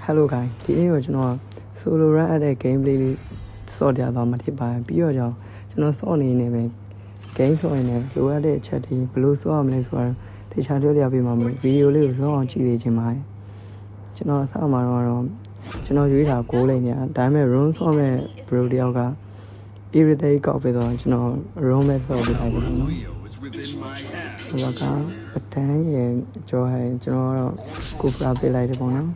Hello guys ဒီနေ့ကျွန်တော် solo run အပ်တဲ့ gameplay လေးစော့ပြသွားမှာဖြစ်ပါတယ်ပြီးတော့ကျွန်တော်စော့နေနေပဲ game စော့နေတယ်လိုအပ်တဲ့အချက်တွေဘယ်လိုစော့ရမလဲဆိုတာတခြားပြောပြပေးမှာမဟုတ်ဗီဒီယိုလေးကိုစော့အောင်ကြည့်နေခြင်းပါတယ်ကျွန်တော်အစမှာတော့ကျွန်တော်ရွေးတာ6လိမ့်နေဒါပေမဲ့ run စော့မဲ့ bro တယောက်က irritate ကောက်ပြီးတော့ကျွန်တော် run မဲ့စော့ပြလိုက်တယ်နော်ဟိုကပတန်းရဲ့ကြောဟဲကျွန်တော်တော့ကိုဖရာပေးလိုက်တယ်ပေါ့နော်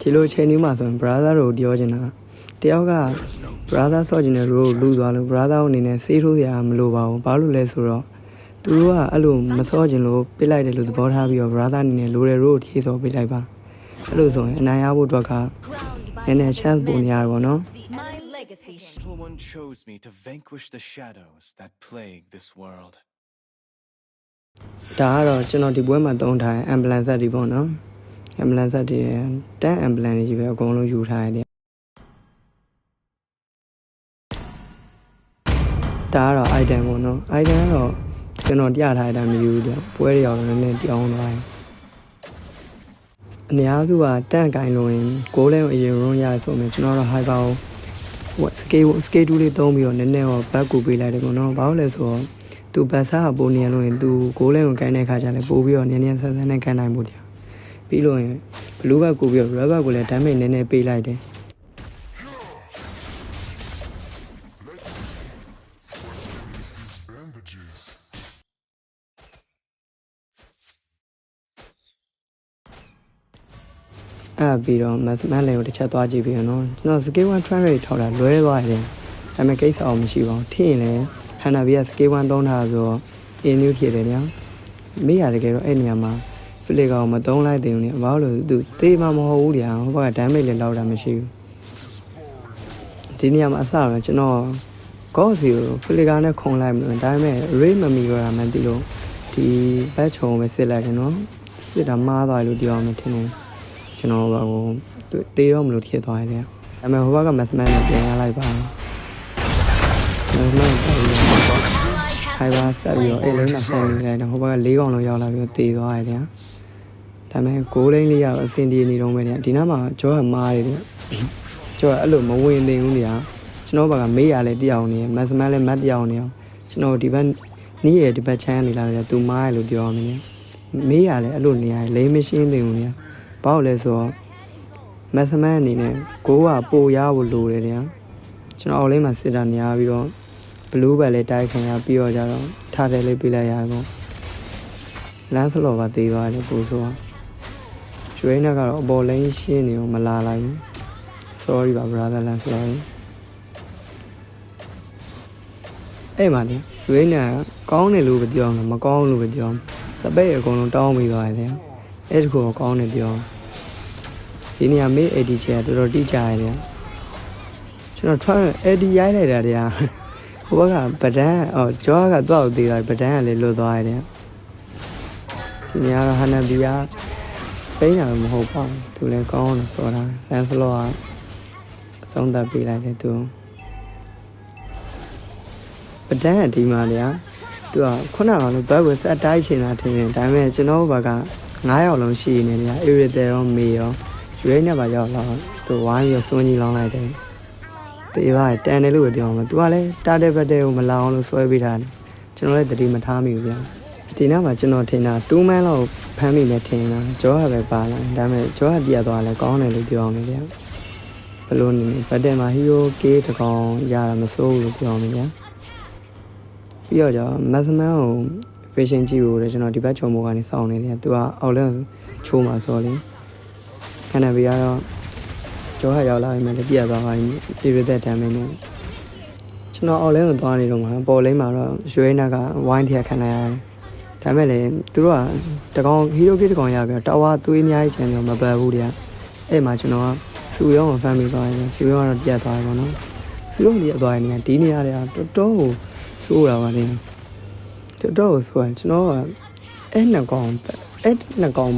ဒီလိုချိန်นี้မှာဆိုရင် brother တို့ပြောချင်တာတယောက်က brother ဆော့ချင်တဲ့ role လူသွားလို့ brother အနေနဲ့စေးထိုးစရာမလိုပါဘူးဘာလို့လဲဆိုတော့သူတို့ကအဲ့လိုမဆော့ချင်လို့ပြစ်လိုက်တယ်လို့သဘောထားပြီးတော့ brother အနေနဲ့လိုတဲ့ role ကိုဖြည့်ဆော့ပေးလိုက်ပါအဲ့လိုဆိုရင်အနိုင်ရဖို့အတွက်ကနည်းနည်း chance ပုံရရပါတော့One chose me to vanquish the shadows that plague this world. ဒါကတော့ကျွန်တော်ဒီပွဲမှာသုံးထားတဲ့ ambulance တွေပေါ့နော် ambulance တွေတန်း ambulance တွေကြီးပဲအကုန်လုံးယူထားရတယ်ဒါကတော့ item ပေါ့နော် item ကတော့ကျွန်တော်ပြထားတာမယူဘူးတဲ့ပွဲတွေအောင်လည်းနည်းပြောင်းသွားတယ်အများစုကတန်းကင်လို့ရင်6လဲအရင် run ရဆိုရင်ကျွန်တော်တို့ hyper ကိုscale 2လေးသုံးပြီးတော့နည်းနည်းတော့ back ကိုပေးလိုက်တယ်ပေါ့နော်ဘာလို့လဲဆိုတော့သူဘတ်ဆာပိုနေရလို့ရင်သူ6လဲကိုကိုင်းတဲ့ခါကျလည်းပို့ပြီးတော့နည်းနည်းဆန်းဆန်းနဲ့ကန်နိုင်ဖို့ကြာပြီးလို့ရင်ဘလူးဘက်ကိုပြီးတော့ rubber ကိုလည်း damage နည်းနည်းပေးလိုက်တယ်အဲ့ပြီးတော့ mathematics လေးကိုတစ်ချက်သွားကြည့်ပြီးတော့ကျွန်တော် scale 1 try rate ထောက်တာလွဲသွားတယ်ဒါပေမဲ့ကိစ္စအောင်မရှိပါဘူးထင်ရင်လည်း Hanabi က scale 1 သုံးထားဆိုတော့ A new ဖြစ်တယ်ညမေးရတကယ်တော့အဲ့နေရာမှာ flicker ကိုမသုံးလိုက်သေးဘူးလေဘာလို့လဲသူသေးမှမဟုတ်ဘူးလေဟိုဘက်က damage လည်းလောက်တာမရှိဘူးဒီနေရာမှာအစတော့ကျွန်တော် goal စီကို flicker နဲ့ခုံလိုက်မလို့ဒါပေမဲ့ ray မမီတော့တာမှန်သိလို့ဒီဘက်ချုံပဲစစ်လိုက်တယ်နော်စစ်တာမှားသွားလို့ပြောအောင်မထင်ဘူးကျွန်တော်ဟိုတေးတော့မလို့ဖြစ်သွားတယ်ဒါပေမဲ့ဟိုဘက်က mathematics နဲ့ပြန်ရလိုက်ပါmathematics ဟိုင်ဘာဆက်ပြီးတော့အဲ့လိမ့်မှာဆက်နေလိုက်တော့ဟိုဘက်က4កောင်လုံးရောက်လာပြီးတော့တေးသွားရတယ်ဒါပေမဲ့6လိမ့်လေးရတော့အဆင်ပြေနေတော့မယ်ဒီနားမှာကြောကမားတယ်ကြောကအဲ့လိုမဝင်နေဘူးလေကျွန်တော်ဘက်ကမေးရလဲတယောက်နေ mathematics လည်းမတ်တယောက်နေအောင်ကျွန်တော်ဒီဘက်နီးရဒီဘက်ချမ်းနေလာတယ်သူမားရလို့ပြောရမယ်မေးရလဲအဲ့လိုနေရလိမ့်မရှင်းသေးဘူးလေဘာလို့လဲဆိုတော့ mathematics အနေနဲ့ကိုကပိုရဖို့လိုတယ်လေကျွန်တော်အောက်လေးမှာစစ်တာများပြီးတော့ blue ဘက်လေးတိုက်ခံရပြီးတော့ကြတော့ထားတယ်လေးပေးလိုက်ရတော့လမ်းစလော်ပါသေးသွားတယ်ပို့ဆိုရွှေနဲ့ကတော့အပေါ်လိန်ရှင်းနေအောင်မလာလိုက်ဘူး sorry ပါ brother လမ်း sorry အဲ့မှာလေရွှေနဲ့ကောင်းတယ်လို့ပဲပြောမှာမကောင်းလို့ပဲပြောစပက်အကုန်လုံးတောင်းပြီးသွားတယ်အဲ့ဒီကိုကောင်းတယ်ပြောဒီနေရာမေး AD ချေတော်တော်တိကျရတယ်ကျွန်တော် try AD ရိုက်လိုက်တာတရားဟိုဘက်ကဗဒန်းဂျောကတော့သေးတာဗဒန်းကလည်းလွတ်သွားရတယ်ဒီနေရာတော့ Hanabi ကပိန်းတာမဟုတ်ပါဘူးသူလည်းကောင်းတယ်ဆိုတာလန်ဖလောကအဆုံးသတ်ပေးလိုက်တယ်သူဗဒန်းကဒီမှာလေသူကခုနကလည်းဘက်ကိုဆက်တိုက်ချင်တာထင်တယ်ဒါပေမဲ့ကျွန်တော်ဘက်က9ယောက်လုံးရှိနေတယ်irritate ရောမေရောရွေးနေပါရောက်လာသူဝိုင်းပြီးစွန့်ကြီးလောင်းလိုက်တယ်တေးသားတန်တယ်လို့ပြောမှာသူကလည်းတာတဲ့ဘက်တဲ့ကိုမလာအောင်လို့ဆွဲပေးတာတယ်ကျွန်တော်လည်းတတိမထားမိဘူးဗျာဒီနောက်မှာကျွန်တော်ထင်တာ2 man လောက်ဖမ်းမိမယ်ထင်တာကြောကပဲပါလာဒါပေမဲ့ကြောကပြတ်သွားလဲကောင်းတယ်လို့ပြောအောင်ဗျာဘလို့နေဘက်တဲ့မှာ hero k တကောင်ရတာမစိုးဘူးလို့ပြောအောင်ဗျာပြီးတော့ maximum ကို fashion ကြည့်ဖို့လည်းကျွန်တော်ဒီဘက်ချုံမိုးကနေစောင်းနေတယ်သူကအောက်လဲချိုးမှာဆိုလေခဏပြရတော့ကြောဟရောက်လာရင်လည်းပြတ်သွားပါပြီပြည်ရတဲ့တမ်းမင်းနဲ့ကျွန်တော်အောက်လဲကိုသွားနေတော့မှာပေါ်လိမ့်မှာတော့ရွှေနာကဝိုင်းထရခံလိုက်ရတယ်ဒါမဲ့လေသူတို့ကတကောင်ဟီရိုကတကောင်ရပြီးတော့တာဝါသွေးအများကြီးချင်တော့မပတ်ဘူးတဲ့အဲ့မှာကျွန်တော်ကစူရောဖမ်းပြီးသွားတယ်စူရောကတော့ပြတ်သွားတယ်ပေါ့နော်စူရောပြတ်သွားတဲ့နေရာဒီနေရာတွေကတော်တော်ကိုစိုးရပါတယ်တော်တော်ကိုဆိုရင်ကျွန်တော်ကအဲ့နှစ်ကောင်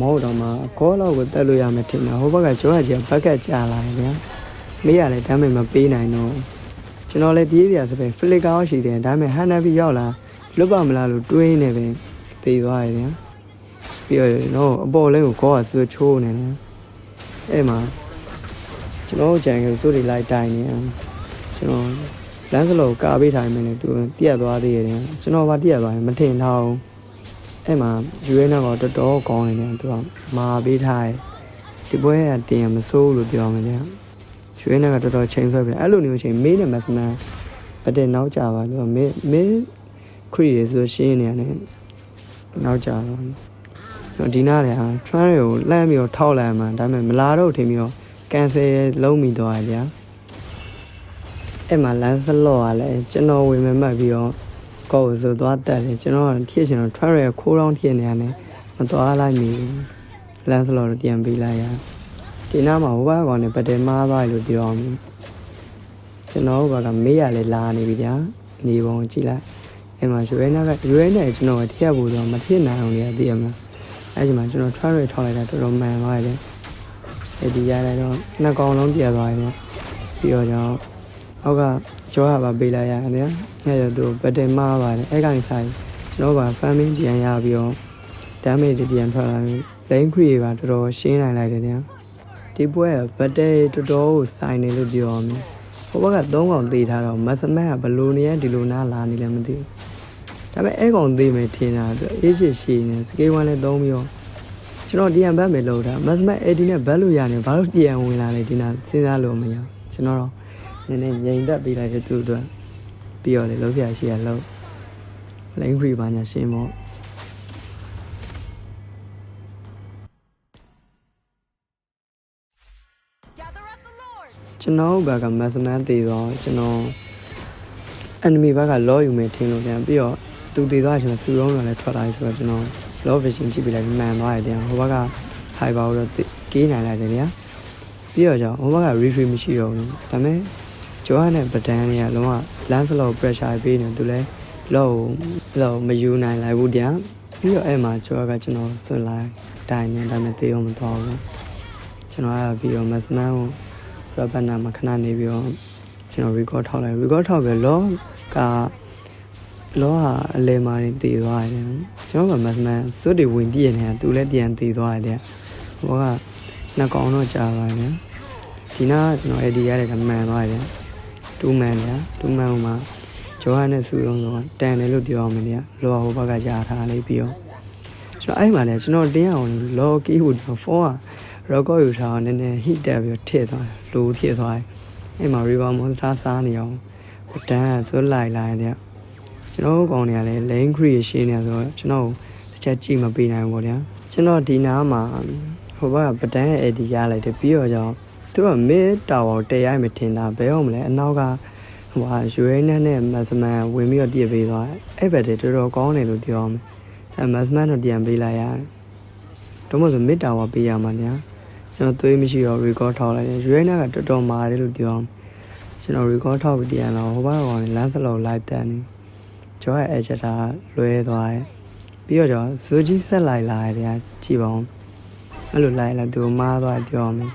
မဟုတ်တော့မှကောလောက်ကိုတက်လို့ရမယ်ထင်တာဟိုဘက်ကကြောရကြီးဘက်ကကြာလာတယ်ဗျာမေးရလဲဒါမှမပေးနိုင်တော့ကျွန်တော်လည်းပြေးပြစပဲ flicker ရှိတယ်ဒါပေမဲ့ Hanabi ရောက်လာလွတ်ပါမလားလို့တွေးနေပဲတည်သွားတယ်ဗျာပြီးတော့အပေါ်လေးကိုကောကဆွချိုးနေတယ် အဲ့မှာကျွန်တော်ကြံကိုစိုးတွေလိုက်တိုင်နေကျွန်တော်လမ်းစလုံးကာပေးထားမယ်လေသူပြက်သွားသေးတယ်ကျွန်တော်ဘာပြက်သွားရင်မထင်တော့ဘူးအဲ့မှာယူရဲနောက်တော့တော်တော်ကောင်းနေတယ်သူကမာပေးထားတယ်ဒီပွဲကတင်မစိုးလို့ပြောမယ်လေယူရဲနောက်ကတော်တော်ချိန်ဆွဲပြီအဲ့လိုမျိုးချိန်မေးနေမှစမန်ပတဲ့နောက်ကြပါသူကမေးခရီးရဆိုရှင်းနေရတယ်နောက်ကြတော့ဒီနားလေထရန်းတွေကိုလှမ်းပြီးတော့ထောက်လိုက်မှဒါပေမဲ့မလာတော့ထင်ပြီးတော့ကန်ဆယ်လုံးမိသွားတယ်ဗျာအဲ့မှာလမ်းစလော့ကလည်းကျွန်တော်ဝင်မှတ်ပြီးတော့ကောက်ဆိုသွားတက်တယ်ကျွန်တော်ဖြစ်ချင်တော့ထရန်းခိုးတောင်းဖြစ်နေရတယ်မသွားလိုက်မိဘူးလမ်းစလော့တော့ပြန်ပေးလိုက်ရဒီနားမှာဟိုဘက်ကောင်နဲ့ပတဲမားသွားလို့ပြောအောင်ကျွန်တော်ဘက်ကမေးရလဲလာနေပြီဗျာနေပုံကြည့်လိုက်အဲ့မှာရွေးနဲ့ကျွန်တော်ထည့်ဖို့တော့မဖြစ်နိုင်အောင်လေသိရမလားအဲ့ဒီမှာကျွန်တော် try ထောက်လိုက်တာတော်တော်မှန်သွားတယ်အဲ့ဒီရလိုက်တော့နှစ်ကောင်လုံးပြတ်သွားတယ်ပြီးတော့ကျွန်တော်အောက်ကကြောရပါပေးလိုက်ရတယ်ဗျာအဲ့တော့သူပတဲမားပါတယ်အဲ့ကနေဆိုင်ကျွန်တော်က farming ပြန်ရပြီးတော့ damage တွေပြန်ထွက်လာပြီး lane create ပါတော်တော်ရှင်းနိုင်လိုက်တယ်ဗျာဒီပွဲကပတဲတော်တော်ကိုဆိုင်နေလို့ပြောအောင်ဟိုဘက်က3ကောင်သေးထားတော့မတ်စမတ်ကဘလိုနေရဒီလိုနားလာနေလဲမသိဘူးဒါပေမဲ့အဲ့ကောင်သေးမယ်ထင်တာသူအေးရှိနေစကေး1လည်းသုံးပြီးတော့ကျွန်တော်ဒီယံဘတ်မယ်လို့တာမတ်စမတ်80နဲ့ဘတ်လို့ရနေဘာလို့ဒီယံဝင်လာလဲဒီနာစဉ်းစားလို့မရကျွန်တော်တော့နည်းနည်းငြိမ်သက်ပေးလိုက်တဲ့သူအတွက်ပြီးတော့လေလုံးစရာရှိရလို့ lane free ပါညာရှင်းမို့ကျွန်တော်ဘက်ကမတ်စမန်သေးတော့ကျွန်တော် enemy ဘက်ကလောယူမယ်ထင်လို့ပြန်ပြီးတော့သူသေးသွားချိန်မှာစူရုံးတော့လည်းထွက်လာပြီဆိုတော့ကျွန်တော် low vision ကြည့်ပြီးလိုက်မှန်သွားတယ်ပြန်ဟိုဘက်က high power တော့ကေးနိုင်လိုက်တယ်ဗျာပြီးတော့ကြောင့်ဟိုဘက်က referee မရှိတော့ဘူးဒါပေမဲ့ဂျိုဟန်နဲ့ပဒန်တွေကလုံးဝ land flow pressure ပေးနေသူလည်း low မယူနိုင်လိုက်ဘူးပြန်ပြီးတော့အဲ့မှာဂျိုဟန်ကကျွန်တော်ဆွလိုက်တိုင်နေဒါပေမဲ့သေအောင်မသွားဘူးကျွန်တော်ကပြီးတော့ mass man ကိုရပနာမှာခဏနေပြီးတော့ကျွန်တော် record ထောက်လိုက် record ထောက်ပြီးလောကအလဲမာနေတည်သွားတယ်ကျွန်တော်ကမတ်မန်စွတ်တွေဝင်ပြည့်နေတာသူလည်းပြန်တည်သွားတယ်ဟိုကနှစ်ကောင်တော့ကြာသွားတယ်ဒီနာကကျွန်တော်အဲ့ဒီရတဲ့ကမှန်သွားတယ်2 man လေ2 man မှာဂျိုဟန်နဲ့စုရုံးတော့တန်တယ်လို့ပြောအောင်မင်းလောဟိုဘက်ကကြာထားလေးပြီးတော့ကျွန်တော်အဲ့မှာလည်းကျွန်တော်တင်းအောင်လောကီဟိုဖုန်းက record ယူထားအောင်နည်းနည်း hit တက်ပြီးထည့်သွားလိုထည့်သွားအဲ့မှာ river monster စားနေအောင်တန်းစွတ်လိုက်တယ်ကျွန်တော်ကောင်တွေကလည်း lane creation နေဆိုတော့ကျွန်တော်တစ်ချက်ကြည့်မပေးနိုင်ဘူးပေါ့ဗျာကျွန်တော်ဒီနားမှာဟိုဘက်ကပဒန်းရဲ့ AD ရလိုက်တယ်ပြီးတော့ကြောင့်သူက mid tower တရိုက်မထင်တာဘယ်ဟုတ်မလဲအနောက်ကဟိုဟာယူရဲနဲ့မတ်စမန်ဝင်ပြီးတော့ပြစ်ပေးသွားအဲ့ဘက်တွေတော်တော်ကောင်းတယ်လို့ပြောအောင်အဲ့မတ်စမန်တော့ပြန်ပေးလိုက်ရတယ်တော့မဟုတ်ဆို mid tower ပေးရမှာညာကျွန်တော်သွေးမရှိတော့ record ထောက်လိုက်တယ်ယူရဲကတော်တော်မာတယ်လို့ပြောအောင်ကျွန်တော် record ထောက်ပြီးပြန်တော့ဟိုဘက်ကောင်လမ်းစလုံးလိုက်တန်းနေကျော်ရဲ့ edge တာလွဲသွားတယ်ပြီးတော့ကျော်ဇူကြီးဆက်လိုက်လာတယ်ကြည့်ပါဦးအဲ့လိုလိုက်လာသူမားသွားပြောမယ်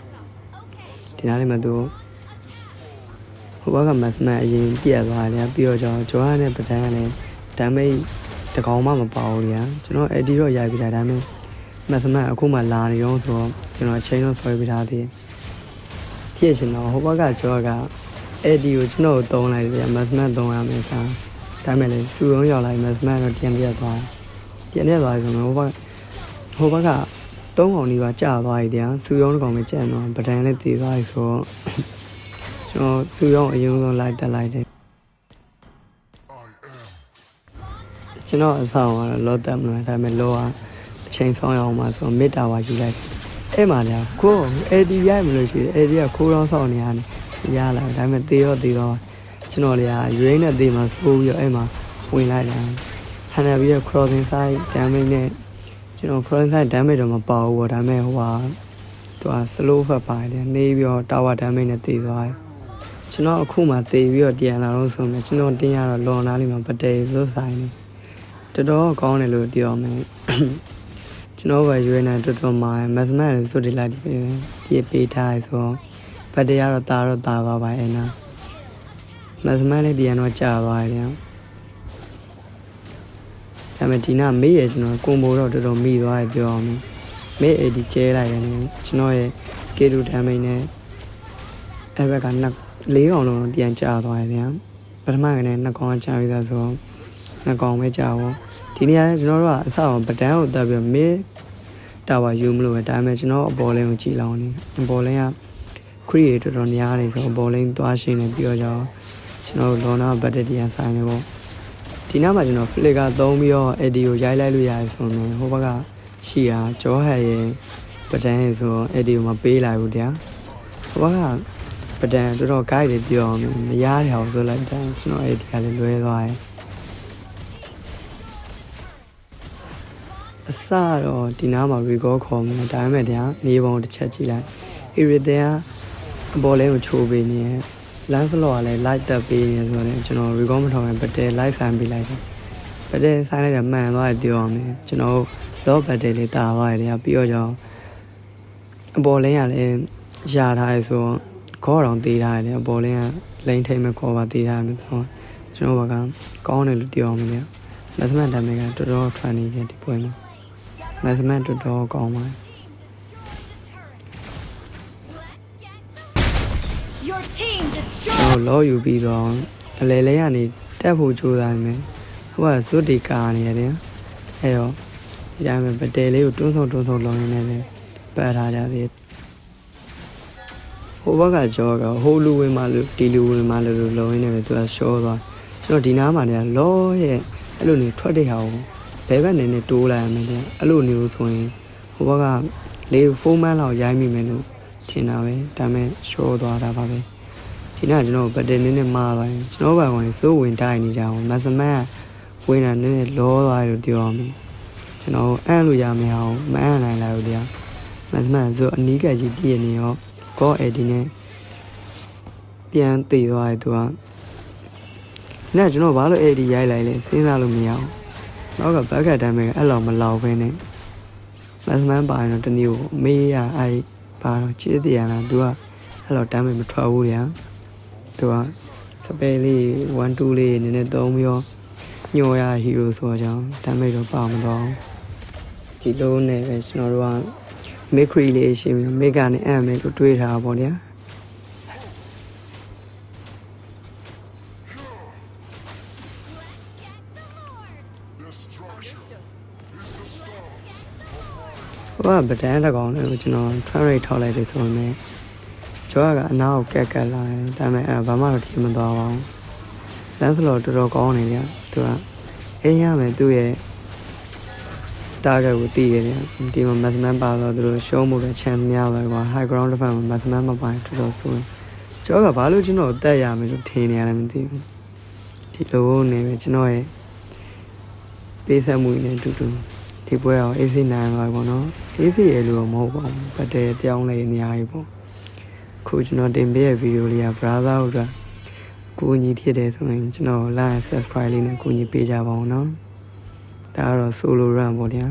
ဒီနားလေးမှာသူဟိုဘက်ကမတ်စမန်အရင်ပြက်သွားတယ်ပြီးတော့ကျော်ရနဲ့ပဒန်းကလည်းဒမ်းမိတ်တကောင်မှမပါဘူးလေကျွန်တော်အဲ့ဒီတော့ရိုက်ပြီးတာဒါပေမဲ့မတ်စမန်အခုမှလာနေတော့ဆိုတော့ကျွန်တော်အချိန်တော့ဆွဲပေးထားသေးဖြစ်ရှင်တော့ဟိုဘက်ကကျော်ကအဲ့ဒီကိုကျွန်တော်သုံးလိုက်တယ်မတ်စမန်သုံးရမယ်ဆာဒါမဲ့လေစူရုံးရောက်လိုက်မတ်စမန်တော့ပြန်ပြတ်သွားတယ်ပြန်ပြတ်သွားဆိုတော့ဟိုဘက်က3ကောင်ဒီပါကြာသွားပြီတရားစူရုံးတစ်ကောင်ပဲကြံတော့ပဒံလည်းတည်သွားပြီဆိုတော့ကျွန်တော်စူရုံးအရင်ဆုံးလိုက်တက်လိုက်တယ်ကျွန်တော်အဆောင်ကတော့လောတက်မလို့ဒါပေမဲ့လောကအချိန်ဆောင်ရအောင်ပါဆိုတော့မစ်တာဝါယူလိုက်အဲ့မှာညာကိုအေဒီရိုက်မလို့ရှိတယ်အေဒီကခိုးတော့ဆောင်နေရတယ်ရလာဒါပေမဲ့တေးတော့ကျွန်တော်လည်းရွေးနဲ့တေးမှာစိုးပြီးတော့အဲ့မှာဝင်လိုက်တာဟန်နာပြီးတော့ crossing side damage နဲ့ကျွန်တော် crossing side damage တော့မပေါဘူးပေါ့ဒါပေမဲ့ဟိုဟာသူက slow fat ပါတယ်နေပြီးတော့ tower damage နဲ့တေးသွားတယ်ကျွန်တော်အခုမှတေးပြီးတော့ပြန်လာတော့ဆိုရင်ကျွန်တော်တင်းရတော့လွန်နားလေးမှာပတဲစွတ်ဆိုင်နေတော်တော်ကောင်းတယ်လို့ပြောမယ်ကျွန်တော်ကရွေးနေတော်တော်မှာမတ်မတ်လို့စွတ်တိလိုက်ဒီပေးထားဆိုတော့ပတဲရတော့တာသွားပါအဲ့နာမတ်မတ်လေးပြန်တော့ကြာသွားတယ်ဒါပေမဲ့ဒီနာမေးရကျွန်တော်ကွန်ဘိုတော့တော်တော်မိသွားတယ်ပြောအောင်မေးအဲ့ဒီကျဲလိုက်တယ်ကျွန်တော်ရဲ့ ကေတူဒမ်မိတ်နဲ့အဲ့ဘက်က၄កောင်လုံးပြန်ကျသွားတယ်ဗျာပထမကနေ2កောင်ကျပြီးသားဆို2កောင်ပဲကြာပေါ့ဒီနေရာနဲ့ကျွန်တော်တို့ကအစအောင်ပတန်းကိုတက်ပြီးမစ်တာဝါယူမလို့ပဲဒါပေမဲ့ကျွန်တော်အပေါ်လင်းကိုကြည်လောင်းနေအပေါ်လင်းကခရီးတော်တော်များနေဆိုအပေါ်လင်းသွားရှင်းနေပြီးတော့ကျွန်တော်တို့လောနာဘက်တရီယန်ဆိုင်နေပေါ့ဒီနောက်မှာကျွန်တော်ဖလစ်ကသုံးပြီးတော့အက်ဒီကိုရိုက်လိုက်လို့ရတယ်ဆိုရင်ဟိုဘက်ကရှိတာဂျောဟန်ရဲ့ပတန်းရဲ့ဆိုအက်ဒီကိုမပေးလိုက်ဘူးတရားဟိုဘက်ကပဒံတော်တော် guide တွေပြောအောင်မရရအောင်ဆိုလိုက်တယ်ကျွန်တော်အဲ့ဒီကလည်းလွဲသွားတယ်အစတော့ဒီနားမှာ recall ခေါ်မယ်ဒါပေမဲ့တရားနေပုံတစ်ချက်ကြည့်လိုက် everything အပေါ်လဲကိုချိုးပေးနေတယ် lens လောကလည်း light တက်ပေးနေဆိုတော့ကျွန်တော် recall မထောင်ရင် battery light fan ပေးလိုက်တယ် battery ဆိုင်လိုက်တော့မှန်သွားတယ်ပြောအောင်မယ်ကျွန်တော်တော့ battery လေးတာသွားတယ်တရားပြီးတော့ကျွန်တော်အပေါ်လဲရလည်းရထားရဆိုခေါ်တော့တေးထားတယ်အပေါ်လင်းကလိန်ထိတ်မဲ့ခေါ်ပါတေးထားတယ်ပေါ့ကျွန်တော်ကကောင်းတယ်လို့ပြောအောင်မလဲမက်သမတ်တမ်းကတော်တော်ထွန်းနေတယ်ဒီပွဲမှာမက်သမတ်တော်တော်ကောင်းပါတယ် Your team ကျွန် destroyed. တော်လောယူပြီးတော့အလဲလဲကနေတက်ဖို့ကြိုးစားနေမယ်ဟိုကဇွတ်တီကာနေရတယ်အဲ့တော့ဒီတိုင်းပဲပတဲလေးကိုတွန်းဆုံလောင်းနေတယ်ပတ်ထားကြသေးဟိုဘက်ကကြောကဟိုလူဝင်မှလို့ဒီလူဝင်မှလို့လုံရင်းနေပဲသူကရှောသွားကျွန်တော်ဒီနားမှာเนี่ยလောရဲ့အဲ့လိုနေထွက်တဲ့ဟာကိုဘဲဘက်နေနဲ့တိုးလိုက်ရမယ်တဲ့အဲ့လိုနေလို့ဆိုရင်ဟိုဘက်ကလေးဖုန်းမန်းလောက်ရိုင်းမိမယ်လို့ထင်တာပဲဒါပေမဲ့ရှောသွားတာပါပဲဒီနားကျွန်တော်ဗတ်တယ်နည်းနည်းမှားသွားရင်ကျွန်တော်ဘာဝင်စိုးဝင်တိုင်းနေကြအောင်မစမတ်ဝင်တာနည်းနည်းလောသွားလို့ပြောအောင်ကျွန်တော်အမ်းလို့ရမယ်အောင်မအမ်းနိုင်လာလို့တရားမစမတ်ဆိုအနီးကကြီးပြည့်နေရောကောအဲ့ဒီနဲ့ပြန်တည်သွားတယ်သူကနဲ့ကျွန်တော်ဘာလို့အဲ့ဒီရိုက်လိုက်လဲစဉ်းစားလို့မရအောင်နောက်ကဘက်ကတမ်းပဲအဲ့လောက်မလောက်ပဲနဲ့မစမန်းပါရင်တော့တနည်းကိုမေးရအဲ့ပါတော့ချစ်တရားလားသူကအဲ့လောက်တမ်းပဲမထွက်ဘူးညာသူကစပယ်လေး1 2လေးနည်းနည်းသုံးပြီးတော့ညှို့ရဟီရိုဆိုတော့တမ်းပဲတော့ပါမတော့ဒီလိုနဲ့ပဲကျွန်တော်တို့ကမေခရီလေးရှိပြီမေကနေအမ်မေကိုတွေးထားပါဗောဗျာဟိုကဗဒန်းတကောင်လေးကိုကျွန်တော် train rate ထောက်လိုက်တယ်ဆိုရင်ကျော်ကအနားကိုကက်လာတယ်ဒါပေမဲ့အဲ့ဘာမှတော့ထင်မသွားပါဘူးလမ်းစလော်တော်တော်ကောင်းနေကြသူကအေးရမယ်သူ့ရဲ့target ကိုတည်ရတယ်ဒီမှာ maximum ပါတော့သူတို့ရှုံးမှုတဲ့ chance များသွားကွာ high ground defense မှာ maximum မပိုင်းတော်တော်ဆိုရင်ကျော်ကဘာလို့ကျွန်တော်တက်ရမယ်လို့ထင်နေရတယ်မသိဘူးဒီလိုနေပဲကျွန်တော်ရဲ့ပေးဆက်မှုနဲ့တူတူဒီပွဲအောင် AC နိုင်ပါပေါ့နော် AC ရဲ့လို့မဟုတ်ပါဘူးဘတ်တယ်ပြောင်းလဲနေရပြီပေါ့ခုကျွန်တော်တင်ပေးတဲ့ဗီဒီယိုလေးက brother တို့ကကိုကြီးဖြစ်တယ်ဆိုရင်ကျွန်တော် like subscribe လေးနဲ့ကိုကြီးပေးကြပါအောင်နော်ဒါကတော့ solo run ပေါ့ဗျာ